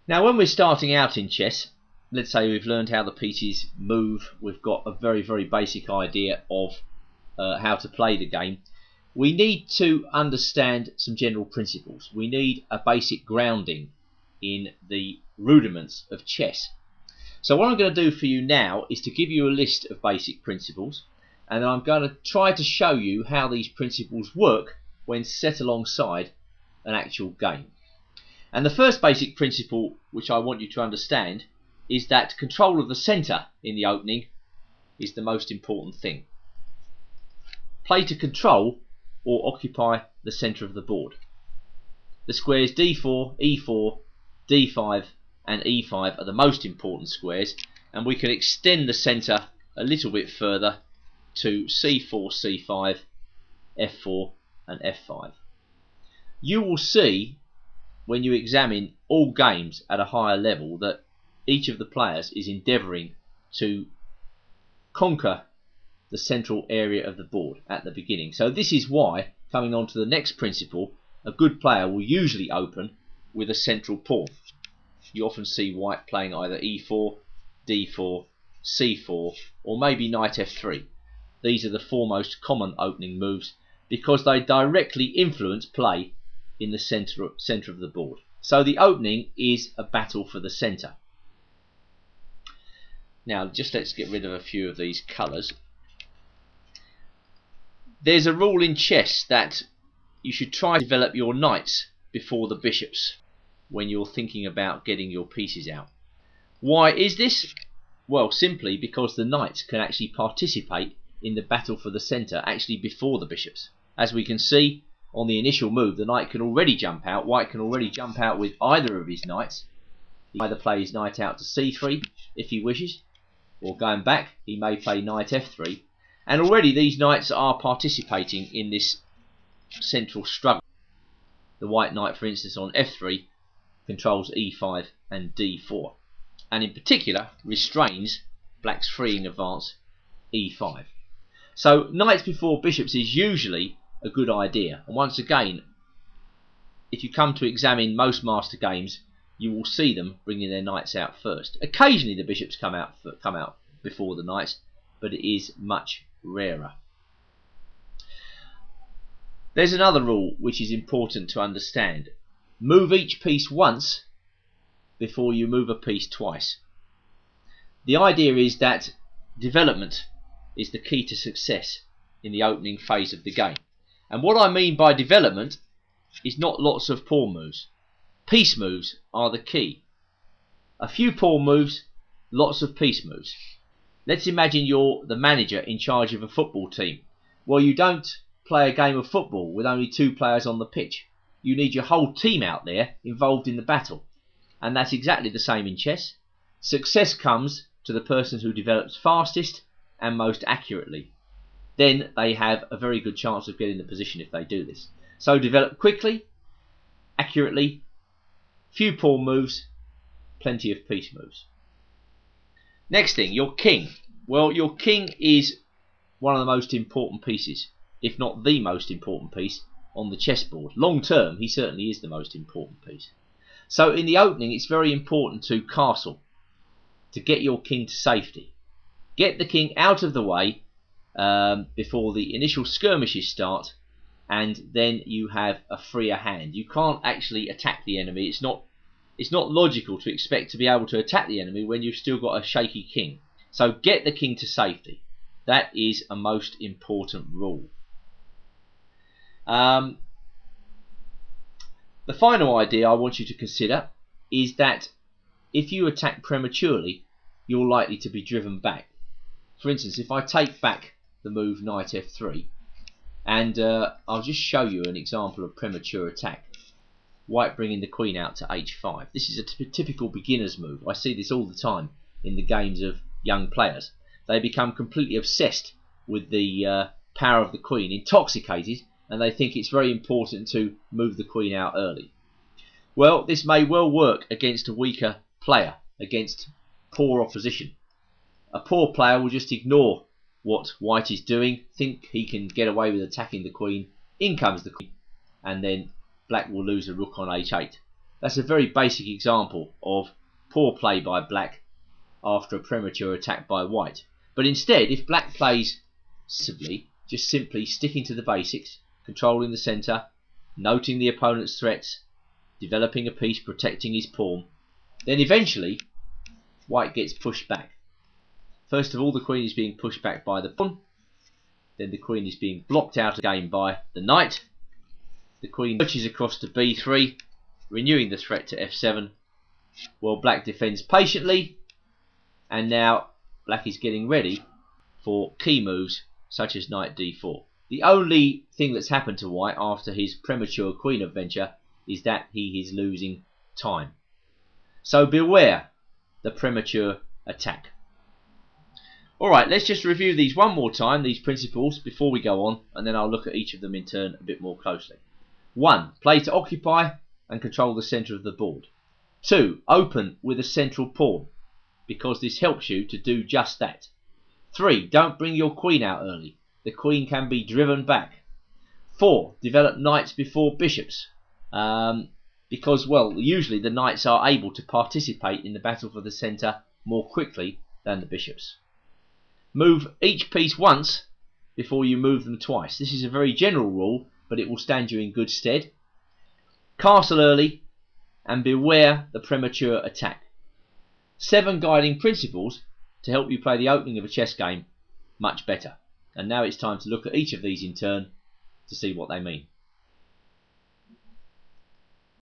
Now when we're starting out in chess, let's say we've learned how the pieces move, we've got a very basic idea of how to play the game. We need to understand some general principles. We need a basic grounding in the rudiments of chess. So what I'm going to do for you now is to give you a list of basic principles, and then I'm going to try to show you how these principles work when set alongside an actual game. And the first basic principle which I want you to understand is that control of the centre in the opening is the most important thing. Play to control or occupy the centre of the board. The squares d4, e4, d5 and e5 are the most important squares, and we can extend the centre a little bit further to c4, c5, f4 and f5. You will see when you examine all games at a higher level that each of the players is endeavouring to conquer the central area of the board at the beginning. So this is why, coming on to the next principle, a good player will usually open with a central pawn. You often see white playing either e4, d4, c4 or maybe knight f3. These are the four most common opening moves because they directly influence play in the centre of the board. So the opening is a battle for the centre. Now just let's get rid of a few of these colours. There's a rule in chess that you should try to develop your knights before the bishops when you're thinking about getting your pieces out. Why is this? Well, simply because the knights can actually participate in the battle for the centre actually before the bishops. As we can see on the initial move, the knight can already jump out. White can already jump out with either of his knights. He either play his knight out to c3 if he wishes, or going back he may play knight f3, and already these knights are participating in this central struggle. The white knight, for instance, on f3 controls e5 and d4, and in particular restrains black's freeing advance e5. So knights before bishops is usually a good idea, and once again, if you come to examine most master games, you will see them bringing their knights out first. Occasionally the bishops come out before the knights, but it is much rarer. There's another rule which is important to understand. Move each piece once before you move a piece twice. The idea is that development is the key to success in the opening phase of the game. And what I mean by development is not lots of pawn moves. Piece moves are the key. A few pawn moves, lots of piece moves. Let's imagine you're the manager in charge of a football team. Well, you don't play a game of football with only two players on the pitch. You need your whole team out there involved in the battle. And that's exactly the same in chess. Success comes to the person who develops fastest and most accurately. Then they have a very good chance of getting the position if they do this. So develop quickly, accurately, few pawn moves, plenty of piece moves. Next thing, your king. Well, your king is one of the most important pieces, if not the most important piece on the chessboard. Long term, he certainly is the most important piece. So in the opening, it's very important to castle, to get your king to safety. Get the king out of the way before the initial skirmishes start, and then you have a freer hand. You can't actually attack the enemy. It's not logical to expect to be able to attack the enemy when you've still got a shaky king. So get the king to safety. That is a most important rule. The final idea I want you to consider is that if you attack prematurely, you're likely to be driven back. For instance, if I take back the move knight f3, and I'll just show you an example of premature attack. White bringing the queen out to h5. This is a typical beginner's move. I see this all the time in the games of young players. They become completely obsessed with the power of the queen, intoxicated, and they think it's very important to move the queen out early. Well, this may well work against a weaker player, against poor opposition. A poor player will just ignore what white is doing, think he can get away with attacking the queen, in comes the queen, and then black will lose a rook on h8. That's a very basic example of poor play by black after a premature attack by white. But instead, if black plays sensibly, just simply sticking to the basics, controlling the centre, noting the opponent's threats, developing a piece, protecting his pawn, then eventually white gets pushed back. First of all, the queen is being pushed back by the pawn, then the queen is being blocked out of the game by the knight. The queen lurches across to b3, renewing the threat to f7, while black defends patiently, and now black is getting ready for key moves such as knight d4. The only thing that's happened to white after his premature queen adventure is that he is losing time. So beware the premature attack. Alright, let's just review these one more time, these principles, before we go on, and then I'll look at each of them in turn a bit more closely. 1. Play to occupy and control the centre of the board. 2. Open with a central pawn, because this helps you to do just that. 3. Don't bring your queen out early. The queen can be driven back. 4. Develop knights before bishops, because, well, usually the knights are able to participate in the battle for the centre more quickly than the bishops. Move each piece once before you move them twice. This is a very general rule, but it will stand you in good stead. Castle early, and beware the premature attack. 7 guiding principles to help you play the opening of a chess game much better. And now it's time to look at each of these in turn to see what they mean.